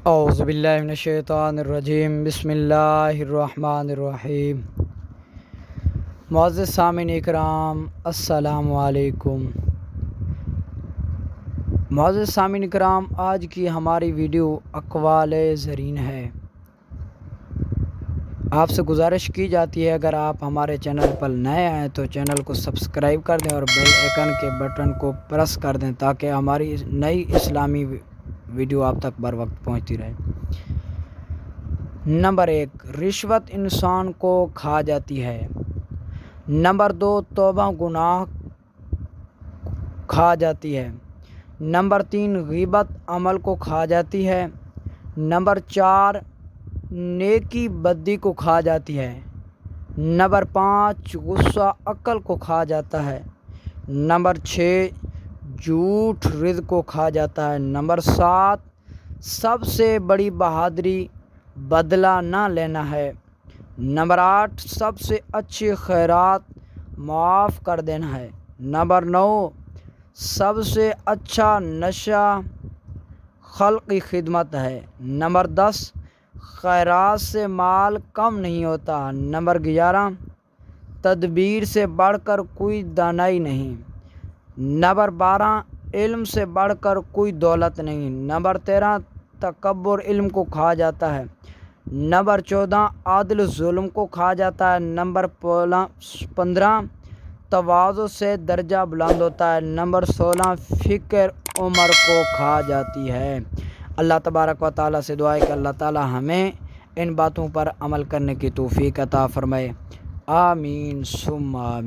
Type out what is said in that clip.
اعوذ باللہ من الشیطان الرجیم، بسم اللہ الرحمن الرحیم۔ معزز سامعین اکرام، السلام علیکم۔ معزز سامعین اکرام، آج کی ہماری ویڈیو اقوال زرین ہے۔ آپ سے گزارش کی جاتی ہے اگر آپ ہمارے چینل پر نئے آئیں تو چینل کو سبسکرائب کر دیں اور بیل آئیکن کے بٹن کو پریس کر دیں تاکہ ہماری نئی اسلامی ویڈیو آپ تک بر وقت پہنچتی رہے۔ نمبر 1، رشوت انسان کو کھا جاتی ہے۔ نمبر 2، توبہ گناہ کھا جاتی ہے۔ نمبر 3، غیبت عمل کو کھا جاتی ہے۔ نمبر 4، نیکی بدی کو کھا جاتی ہے۔ نمبر 5، غصہ عقل کو کھا جاتا ہے۔ نمبر 6، جھوٹ رزق کو کھا جاتا ہے۔ نمبر 7، سب سے بڑی بہادری بدلہ نہ لینا ہے۔ نمبر 8، سب سے اچھی خیرات معاف کر دینا ہے۔ نمبر 9، سب سے اچھا نشہ خلق کی خدمت ہے۔ نمبر 10، خیرات سے مال کم نہیں ہوتا۔ نمبر 11، تدبیر سے بڑھ کر کوئی دانائی نہیں۔ نمبر 12، علم سے بڑھ کر کوئی دولت نہیں۔ نمبر 13، تکبر علم کو کھا جاتا ہے۔ نمبر 14، عدل ظلم کو کھا جاتا ہے۔ نمبر 15، تواضع سے درجہ بلند ہوتا ہے۔ نمبر 16، فکر عمر کو کھا جاتی ہے۔ اللہ تبارک و تعالیٰ سے دعا ہے کہ اللہ تعالیٰ ہمیں ان باتوں پر عمل کرنے کی توفیق عطا فرمائے۔ آمین ثم آمین۔